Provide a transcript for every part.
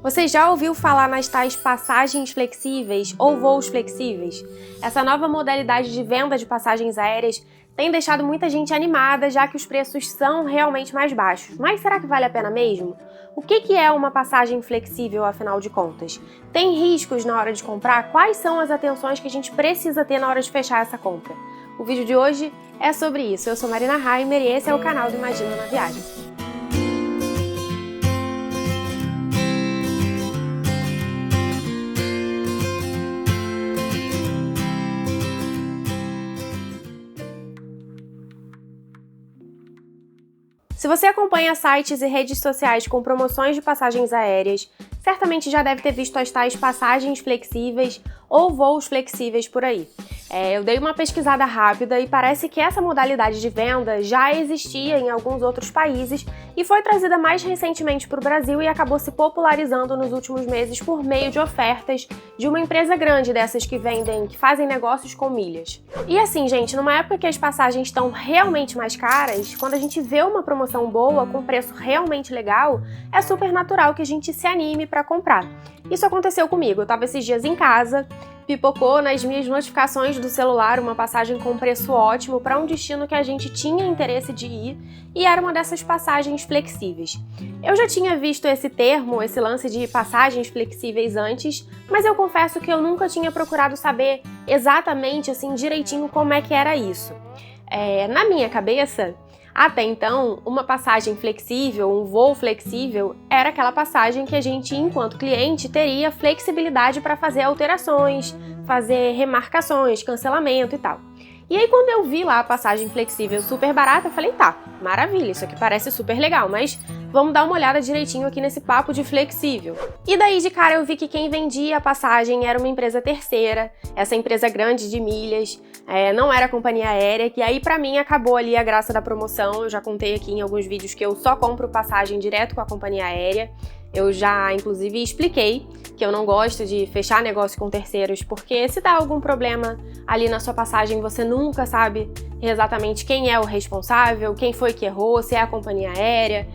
Você já ouviu falar nas tais passagens flexíveis ou voos flexíveis? Essa nova modalidade de venda de passagens aéreas tem deixado muita gente animada, já que os preços são realmente mais baixos. Mas será que vale a pena mesmo? O que é uma passagem flexível, afinal de contas? Tem riscos na hora de comprar? Quais são as atenções que a gente precisa ter na hora de fechar essa compra? O vídeo de hoje é sobre isso. Eu sou Marina Heimer e esse é o canal do Imagina na Viagem. Se você acompanha sites e redes sociais com promoções de passagens aéreas, certamente já deve ter visto as tais passagens flexíveis ou voos flexíveis por aí. Eu dei uma pesquisada rápida e parece que essa modalidade de venda já existia em alguns outros países e foi trazida mais recentemente para o Brasil e acabou se popularizando nos últimos meses por meio de ofertas de uma empresa grande dessas que fazem negócios com milhas. E assim, gente, numa época que as passagens estão realmente mais caras, quando a gente vê uma promoção boa, com preço realmente legal, é super natural que a gente se anime para comprar. Isso aconteceu comigo, eu estava esses dias em casa, pipocou nas minhas notificações do celular uma passagem com preço ótimo para um destino que a gente tinha interesse de ir e era uma dessas passagens flexíveis. Eu já tinha visto esse termo, esse lance de passagens flexíveis antes, mas eu confesso que eu nunca tinha procurado saber exatamente, assim, direitinho como é que era isso. Na minha cabeça, até então, uma passagem flexível, um voo flexível, era aquela passagem que a gente, enquanto cliente, teria flexibilidade para fazer alterações, fazer remarcações, cancelamento e tal. E aí, quando eu vi lá a passagem flexível super barata, eu falei, tá, maravilha, isso aqui parece super legal, mas vamos dar uma olhada direitinho aqui nesse papo de flexível. E daí, de cara, eu vi que quem vendia a passagem era uma empresa terceira, essa empresa grande de milhas, não era companhia aérea, que aí pra mim acabou ali a graça da promoção. Eu já contei aqui em alguns vídeos que eu só compro passagem direto com a companhia aérea. Eu já, inclusive, expliquei que eu não gosto de fechar negócio com terceiros, porque se dá algum problema ali na sua passagem, você nunca sabe exatamente quem é o responsável, quem foi que errou, se é a companhia aérea,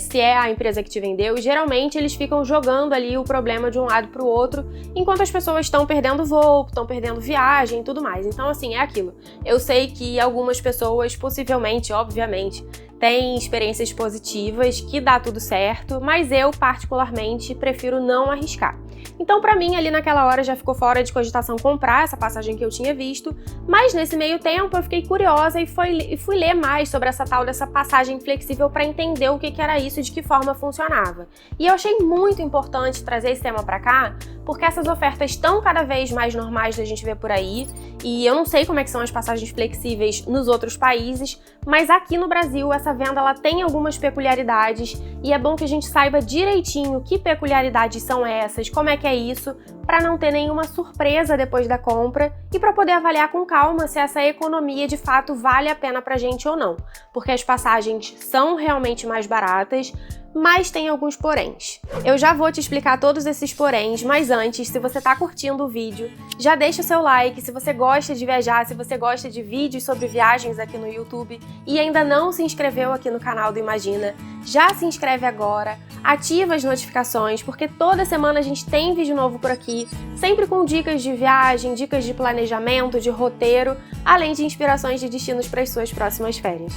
se é a empresa que te vendeu. E geralmente eles ficam jogando ali o problema de um lado para o outro, enquanto as pessoas estão perdendo voo, estão perdendo viagem e tudo mais. Então, assim, é aquilo. Eu sei que algumas pessoas, possivelmente, obviamente, tem experiências positivas, que dá tudo certo, mas eu, particularmente, prefiro não arriscar. Então, pra mim, ali naquela hora já ficou fora de cogitação comprar essa passagem que eu tinha visto, mas nesse meio tempo eu fiquei curiosa e fui ler mais sobre essa tal dessa passagem flexível para entender o que era isso e de que forma funcionava. E eu achei muito importante trazer esse tema pra cá, porque essas ofertas estão cada vez mais normais da gente ver por aí, e eu não sei como é que são as passagens flexíveis nos outros países, mas aqui no Brasil essa venda ela tem algumas peculiaridades e é bom que a gente saiba direitinho que peculiaridades são essas, como é que é isso, para não ter nenhuma surpresa depois da compra e para poder avaliar com calma se essa economia de fato vale a pena pra gente ou não, porque as passagens são realmente mais baratas, mas tem alguns poréns. Eu já vou te explicar todos esses poréns, mas antes, se você tá curtindo o vídeo, já deixa o seu like. Se você gosta de viajar, se você gosta de vídeos sobre viagens aqui no YouTube e ainda não se inscreveu aqui no canal do Imagina, já se inscreve agora, ativa as notificações, porque toda semana a gente tem vídeo novo por aqui, sempre com dicas de viagem, dicas de planejamento, de roteiro, além de inspirações de destinos para as suas próximas férias.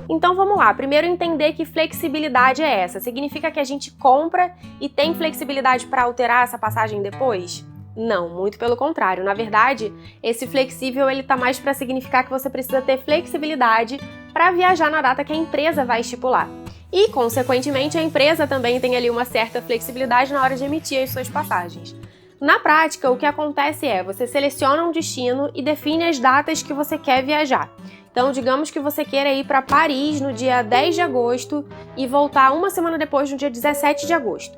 Então vamos lá, primeiro entender que flexibilidade é essa. Significa que a gente compra e tem flexibilidade para alterar essa passagem depois? Não, muito pelo contrário. Na verdade, esse flexível ele tá mais para significar que você precisa ter flexibilidade para viajar na data que a empresa vai estipular. E, consequentemente, a empresa também tem ali uma certa flexibilidade na hora de emitir as suas passagens. Na prática, o que acontece é, você seleciona um destino e define as datas que você quer viajar. Então, digamos que você queira ir para Paris no dia 10 de agosto e voltar uma semana depois, no dia 17 de agosto.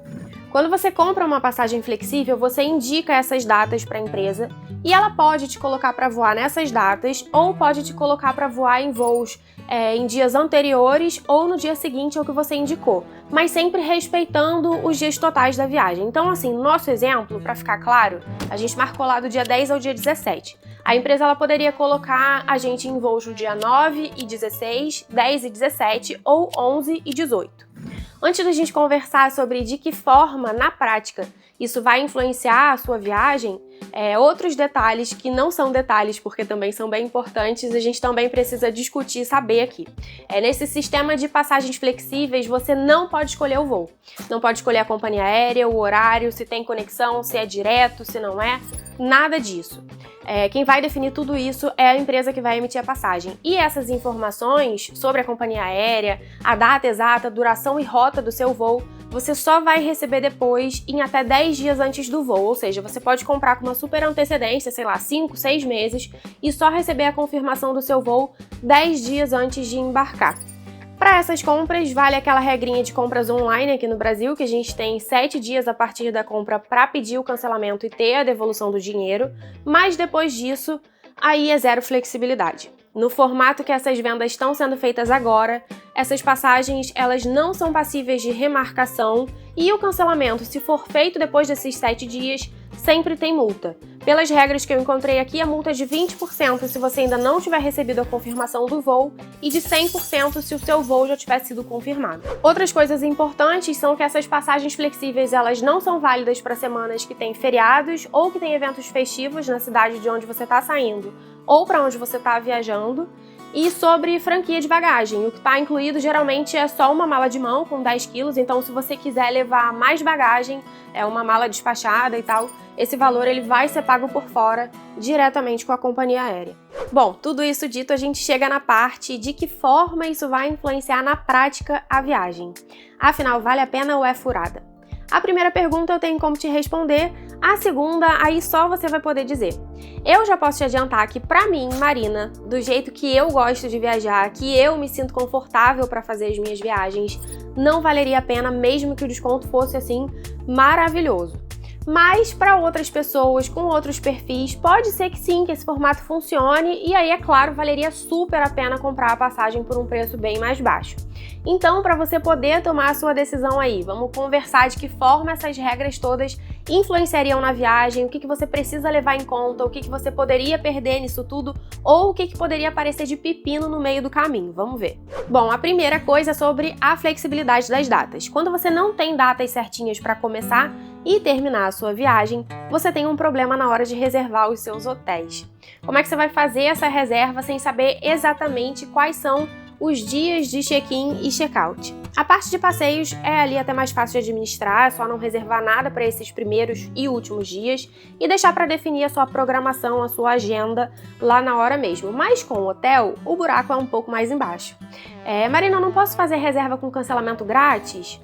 Quando você compra uma passagem flexível, você indica essas datas para a empresa e ela pode te colocar para voar nessas datas ou pode te colocar para voar em voos em dias anteriores ou no dia seguinte ao que você indicou, mas sempre respeitando os dias totais da viagem. Então, assim, no nosso exemplo, para ficar claro, a gente marcou lá do dia 10 ao dia 17. A empresa ela poderia colocar a gente em voos no dia 9 e 16, 10 e 17 ou 11 e 18. Antes da gente conversar sobre de que forma, na prática, isso vai influenciar a sua viagem, outros detalhes que não são detalhes, porque também são bem importantes, a gente também precisa discutir e saber aqui. Nesse sistema de passagens flexíveis, você não pode escolher o voo. Não pode escolher a companhia aérea, o horário, se tem conexão, se é direto, se não é, nada disso. Quem vai definir tudo isso é a empresa que vai emitir a passagem. E essas informações sobre a companhia aérea, a data exata, duração e rota do seu voo, você só vai receber depois em até 10 dias antes do voo. Ou seja, você pode comprar com uma super antecedência, sei lá, 5, 6 meses, e só receber a confirmação do seu voo 10 dias antes de embarcar. Para essas compras, vale aquela regrinha de compras online aqui no Brasil, que a gente tem 7 dias a partir da compra para pedir o cancelamento e ter a devolução do dinheiro, mas depois disso, aí é zero flexibilidade. No formato que essas vendas estão sendo feitas agora, essas passagens elas não são passíveis de remarcação e o cancelamento, se for feito depois desses 7 dias, sempre tem multa. Pelas regras que eu encontrei aqui, a multa é de 20% se você ainda não tiver recebido a confirmação do voo e de 100% se o seu voo já tiver sido confirmado. Outras coisas importantes são que essas passagens flexíveis elas não são válidas para semanas que têm feriados ou que têm eventos festivos na cidade de onde você está saindo ou para onde você está viajando. E sobre franquia de bagagem, o que está incluído geralmente é só uma mala de mão com 10 quilos, então se você quiser levar mais bagagem, uma mala despachada e tal, esse valor ele vai ser pago por fora, diretamente com a companhia aérea. Bom, tudo isso dito, a gente chega na parte de que forma isso vai influenciar na prática a viagem. Afinal, vale a pena ou é furada? A primeira pergunta eu tenho como te responder, a segunda aí só você vai poder dizer. Eu já posso te adiantar que pra mim, Marina, do jeito que eu gosto de viajar, que eu me sinto confortável para fazer as minhas viagens, não valeria a pena mesmo que o desconto fosse assim maravilhoso. Mas para outras pessoas com outros perfis, pode ser que sim, que esse formato funcione e aí, é claro, valeria super a pena comprar a passagem por um preço bem mais baixo. Então, para você poder tomar a sua decisão aí, vamos conversar de que forma essas regras todas influenciariam na viagem, o que você precisa levar em conta, o que você poderia perder nisso tudo ou o que poderia aparecer de pepino no meio do caminho. Vamos ver. Bom, a primeira coisa é sobre a flexibilidade das datas. Quando você não tem datas certinhas para começar e terminar a sua viagem, você tem um problema na hora de reservar os seus hotéis. Como é que você vai fazer essa reserva sem saber exatamente quais são os dias de check-in e check-out? A parte de passeios é ali até mais fácil de administrar, é só não reservar nada para esses primeiros e últimos dias e deixar para definir a sua programação, a sua agenda lá na hora mesmo. Mas com o hotel, o buraco é um pouco mais embaixo. Marina, eu não posso fazer reserva com cancelamento grátis?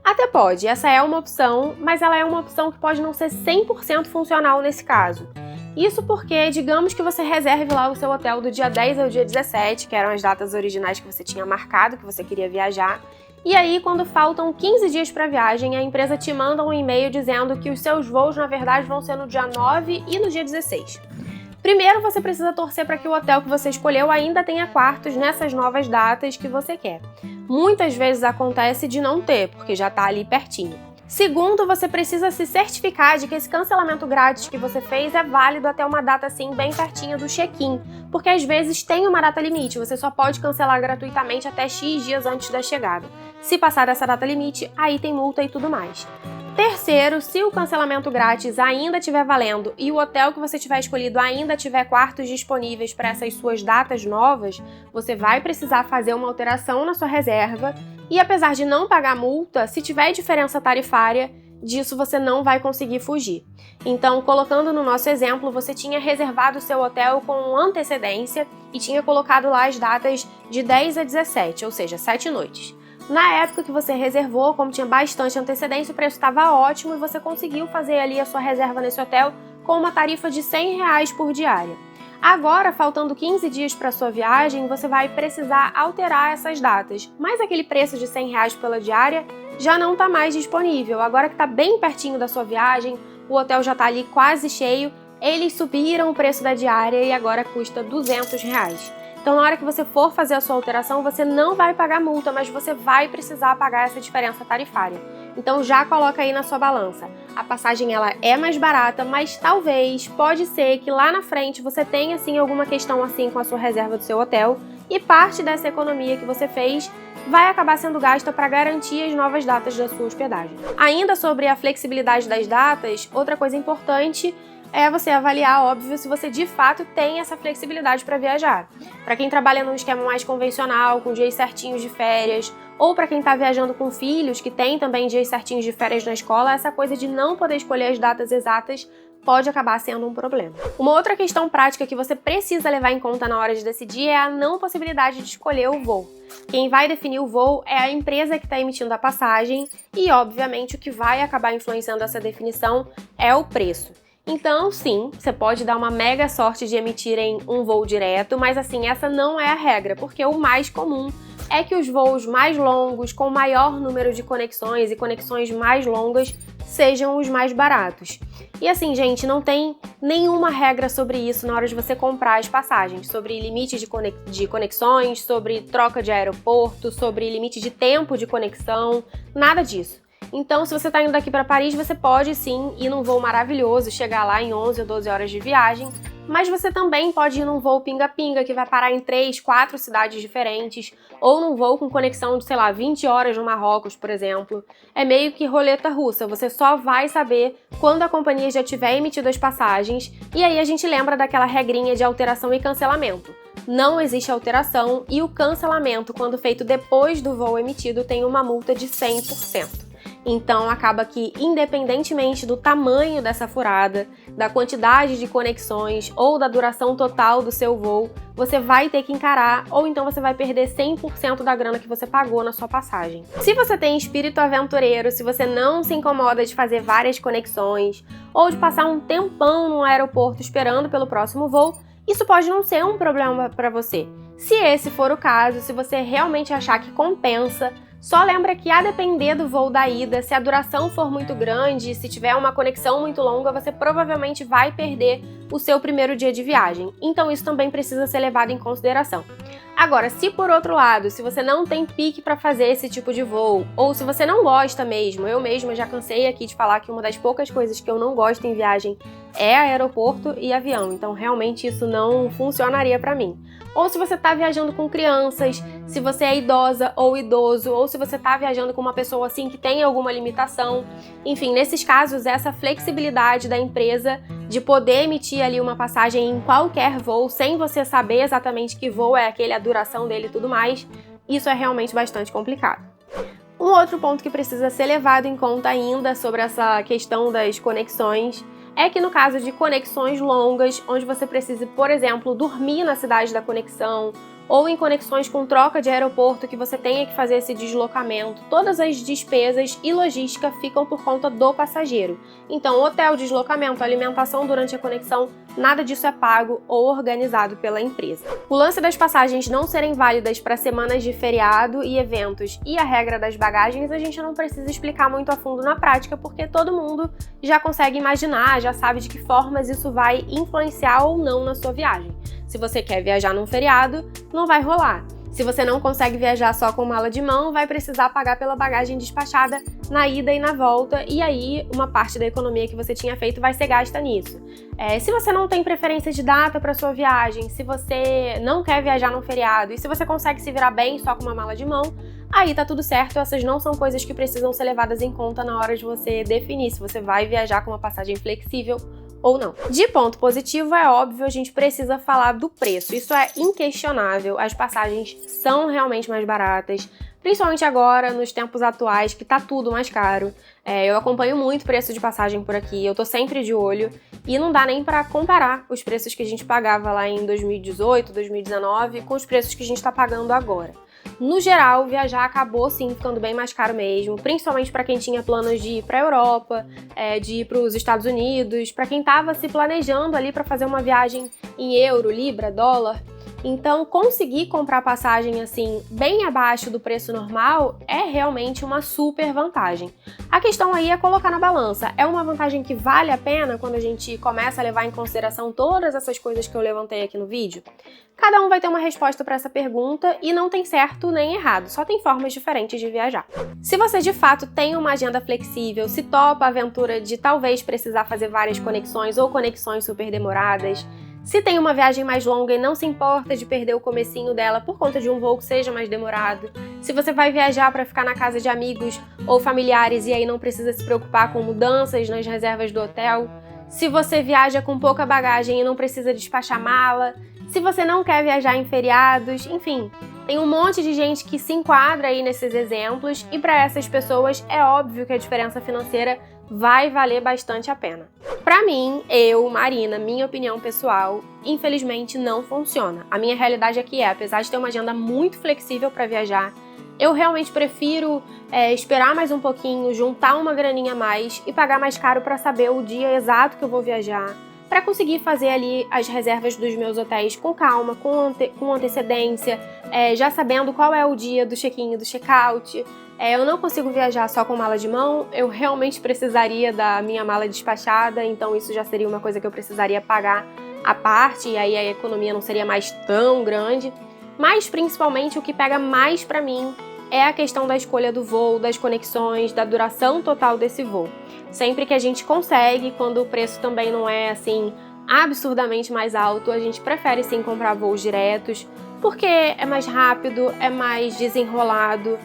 Até pode, essa é uma opção, mas ela é uma opção que pode não ser 100% funcional nesse caso. Isso porque, digamos que você reserve lá o seu hotel do dia 10 ao dia 17, que eram as datas originais que você tinha marcado, que você queria viajar, e aí quando faltam 15 dias para a viagem, a empresa te manda um e-mail dizendo que os seus voos, na verdade, vão ser no dia 9 e no dia 16. Primeiro, você precisa torcer para que o hotel que você escolheu ainda tenha quartos nessas novas datas que você quer. Muitas vezes acontece de não ter, porque já está ali pertinho. Segundo, você precisa se certificar de que esse cancelamento grátis que você fez é válido até uma data assim bem pertinho do check-in, porque às vezes tem uma data limite, você só pode cancelar gratuitamente até X dias antes da chegada. Se passar dessa data limite, aí tem multa e tudo mais. Terceiro, se o cancelamento grátis ainda estiver valendo e o hotel que você tiver escolhido ainda tiver quartos disponíveis para essas suas datas novas, você vai precisar fazer uma alteração na sua reserva e, apesar de não pagar multa, se tiver diferença tarifária, disso você não vai conseguir fugir. Então, colocando no nosso exemplo, você tinha reservado o seu hotel com antecedência e tinha colocado lá as datas de 10 a 17, ou seja, 7 noites. Na época que você reservou, como tinha bastante antecedência, o preço estava ótimo e você conseguiu fazer ali a sua reserva nesse hotel com uma tarifa de R$100 por diária. Agora, faltando 15 dias para sua viagem, você vai precisar alterar essas datas, mas aquele preço de R$100 pela diária já não está mais disponível. Agora que está bem pertinho da sua viagem, o hotel já está ali quase cheio, eles subiram o preço da diária e agora custa R$200. Então, na hora que você for fazer a sua alteração, você não vai pagar multa, mas você vai precisar pagar essa diferença tarifária. Então, já coloca aí na sua balança. A passagem ela é mais barata, mas talvez, pode ser que lá na frente você tenha, assim, alguma questão assim com a sua reserva do seu hotel e parte dessa economia que você fez vai acabar sendo gasta para garantir as novas datas da sua hospedagem. Ainda sobre a flexibilidade das datas, outra coisa importante é você avaliar, óbvio, se você de fato tem essa flexibilidade para viajar. Para quem trabalha num esquema mais convencional, com dias certinhos de férias, ou para quem está viajando com filhos, que tem também dias certinhos de férias na escola, essa coisa de não poder escolher as datas exatas pode acabar sendo um problema. Uma outra questão prática que você precisa levar em conta na hora de decidir é a não possibilidade de escolher o voo. Quem vai definir o voo é a empresa que está emitindo a passagem e, obviamente, o que vai acabar influenciando essa definição é o preço. Então, sim, você pode dar uma mega sorte de emitirem um voo direto, mas assim, essa não é a regra, porque o mais comum é que os voos mais longos, com maior número de conexões e conexões mais longas, sejam os mais baratos. E assim, gente, não tem nenhuma regra sobre isso na hora de você comprar as passagens, sobre limite de conexões, sobre troca de aeroporto, sobre limite de tempo de conexão, nada disso. Então, se você está indo daqui para Paris, você pode sim ir num voo maravilhoso, chegar lá em 11 ou 12 horas de viagem, mas você também pode ir num voo pinga-pinga, que vai parar em 3, 4 cidades diferentes, ou num voo com conexão de, sei lá, 20 horas no Marrocos, por exemplo. É meio que roleta russa, você só vai saber quando a companhia já tiver emitido as passagens, e aí a gente lembra daquela regrinha de alteração e cancelamento. Não existe alteração e o cancelamento, quando feito depois do voo emitido, tem uma multa de 100%. Então, acaba que, independentemente do tamanho dessa furada, da quantidade de conexões ou da duração total do seu voo, você vai ter que encarar ou então você vai perder 100% da grana que você pagou na sua passagem. Se você tem espírito aventureiro, se você não se incomoda de fazer várias conexões ou de passar um tempão no aeroporto esperando pelo próximo voo, isso pode não ser um problema para você. Se esse for o caso, se você realmente achar que compensa, só lembra que, a depender do voo da ida, se a duração for muito grande, se tiver uma conexão muito longa, você provavelmente vai perder o seu primeiro dia de viagem. Então isso também precisa ser levado em consideração. Agora, se por outro lado, se você não tem pique para fazer esse tipo de voo, ou se você não gosta mesmo, eu mesma já cansei aqui de falar que uma das poucas coisas que eu não gosto em viagem é aeroporto e avião, então realmente isso não funcionaria para mim. Ou se você está viajando com crianças, se você é idosa ou idoso, ou se você está viajando com uma pessoa assim que tem alguma limitação. Enfim, nesses casos, essa flexibilidade da empresa de poder emitir ali uma passagem em qualquer voo, sem você saber exatamente que voo é aquele, a duração dele e tudo mais, isso é realmente bastante complicado. Um outro ponto que precisa ser levado em conta ainda sobre essa questão das conexões é que no caso de conexões longas, onde você precisa, por exemplo, dormir na cidade da conexão, ou em conexões com troca de aeroporto que você tenha que fazer esse deslocamento, todas as despesas e logística ficam por conta do passageiro. Então, hotel, deslocamento, alimentação durante a conexão, nada disso é pago ou organizado pela empresa. O lance das passagens não serem válidas para semanas de feriado e eventos e a regra das bagagens a gente não precisa explicar muito a fundo na prática, porque todo mundo já consegue imaginar, já sabe de que formas isso vai influenciar ou não na sua viagem. Se você quer viajar num feriado, não vai rolar. Se você não consegue viajar só com mala de mão, vai precisar pagar pela bagagem despachada na ida e na volta, e aí uma parte da economia que você tinha feito vai ser gasta nisso. Se você não tem preferência de data para sua viagem, se você não quer viajar num feriado, e se você consegue se virar bem só com uma mala de mão, aí tá tudo certo, essas não são coisas que precisam ser levadas em conta na hora de você definir se você vai viajar com uma passagem flexível ou não. De ponto positivo, é óbvio, a gente precisa falar do preço. Isso é inquestionável, as passagens são realmente mais baratas, principalmente agora, nos tempos atuais, que tá tudo mais caro. Eu acompanho muito preço de passagem por aqui, eu tô sempre de olho, e não dá nem pra comparar os preços que a gente pagava lá em 2018, 2019, com os preços que a gente tá pagando agora. No geral, viajar acabou sim ficando bem mais caro mesmo, principalmente para quem tinha planos de ir para a Europa, de ir para os Estados Unidos, para quem estava se planejando ali para fazer uma viagem em euro, libra, dólar. Então, conseguir comprar passagem assim, bem abaixo do preço normal, é realmente uma super vantagem. A questão aí é colocar na balança. É uma vantagem que vale a pena quando a gente começa a levar em consideração todas essas coisas que eu levantei aqui no vídeo? Cada um vai ter uma resposta para essa pergunta e não tem certo nem errado, só tem formas diferentes de viajar. Se você de fato tem uma agenda flexível, se topa a aventura de talvez precisar fazer várias conexões ou conexões super demoradas, Se tem uma viagem mais longa e não se importa de perder o comecinho dela por conta de um voo que seja mais demorado, se você vai viajar para ficar na casa de amigos ou familiares e aí não precisa se preocupar com mudanças nas reservas do hotel, se você viaja com pouca bagagem e não precisa despachar mala, se você não quer viajar em feriados, enfim, tem um monte de gente que se enquadra aí nesses exemplos e para essas pessoas é óbvio que a diferença financeira vai valer bastante a pena. Para mim, Marina, minha opinião pessoal, infelizmente não funciona. A minha realidade aqui apesar de ter uma agenda muito flexível para viajar, eu realmente prefiro esperar mais um pouquinho, juntar uma graninha a mais e pagar mais caro para saber o dia exato que eu vou viajar, para conseguir fazer ali as reservas dos meus hotéis com calma, com antecedência, já sabendo qual é o dia do check-in e do check-out. Eu não consigo viajar só com mala de mão, eu realmente precisaria da minha mala despachada, então isso já seria uma coisa que eu precisaria pagar à parte, e aí a economia não seria mais tão grande. Mas principalmente o que pega mais pra mim é a questão da escolha do voo, das conexões, da duração total desse voo. Sempre que a gente consegue, quando o preço também não é assim absurdamente mais alto, a gente prefere sim comprar voos diretos, porque é mais rápido, é mais desenrolado,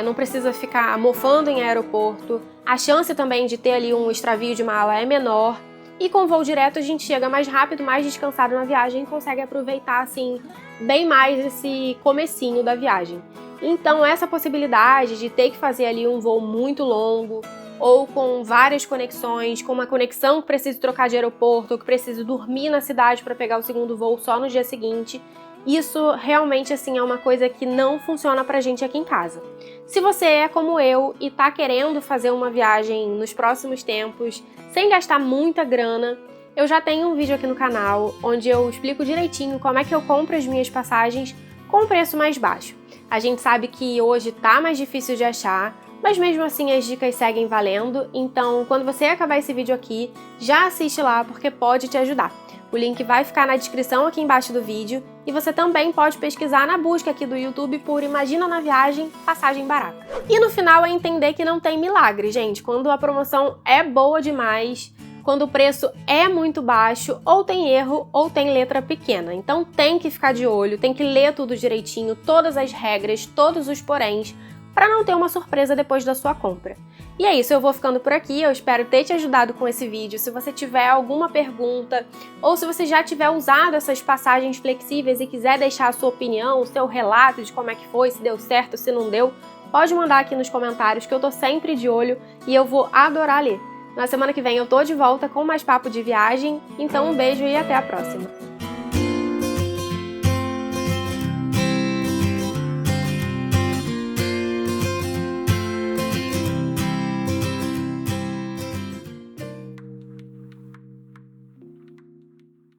não precisa ficar mofando em aeroporto, a chance também de ter ali um extravio de mala é menor, e com voo direto a gente chega mais rápido, mais descansado na viagem e consegue aproveitar assim bem mais esse comecinho da viagem. Então essa possibilidade de ter que fazer ali um voo muito longo, ou com várias conexões, com uma conexão que precisa trocar de aeroporto, ou que precisa dormir na cidade para pegar o segundo voo só no dia seguinte, isso realmente assim é uma coisa que não funciona pra gente aqui em casa. Se você é como eu e tá querendo fazer uma viagem nos próximos tempos, sem gastar muita grana, eu já tenho um vídeo aqui no canal onde eu explico direitinho como é que eu compro as minhas passagens com preço mais baixo. A gente sabe que hoje tá mais difícil de achar, mas mesmo assim as dicas seguem valendo, então quando você acabar esse vídeo aqui, já assiste lá porque pode te ajudar. O link vai ficar na descrição aqui embaixo do vídeo e você também pode pesquisar na busca aqui do YouTube por Imagina na Viagem, passagem barata. E no final é entender que não tem milagre, gente. Quando a promoção é boa demais, quando o preço é muito baixo, ou tem erro ou tem letra pequena. Então tem que ficar de olho, tem que ler tudo direitinho, todas as regras, todos os poréns, para não ter uma surpresa depois da sua compra. E é isso, eu vou ficando por aqui, eu espero ter te ajudado com esse vídeo. Se você tiver alguma pergunta, ou se você já tiver usado essas passagens flexíveis e quiser deixar a sua opinião, o seu relato de como é que foi, se deu certo, se não deu, pode mandar aqui nos comentários que eu tô sempre de olho e eu vou adorar ler. Na semana que vem eu tô de volta com mais papo de viagem, então um beijo e até a próxima!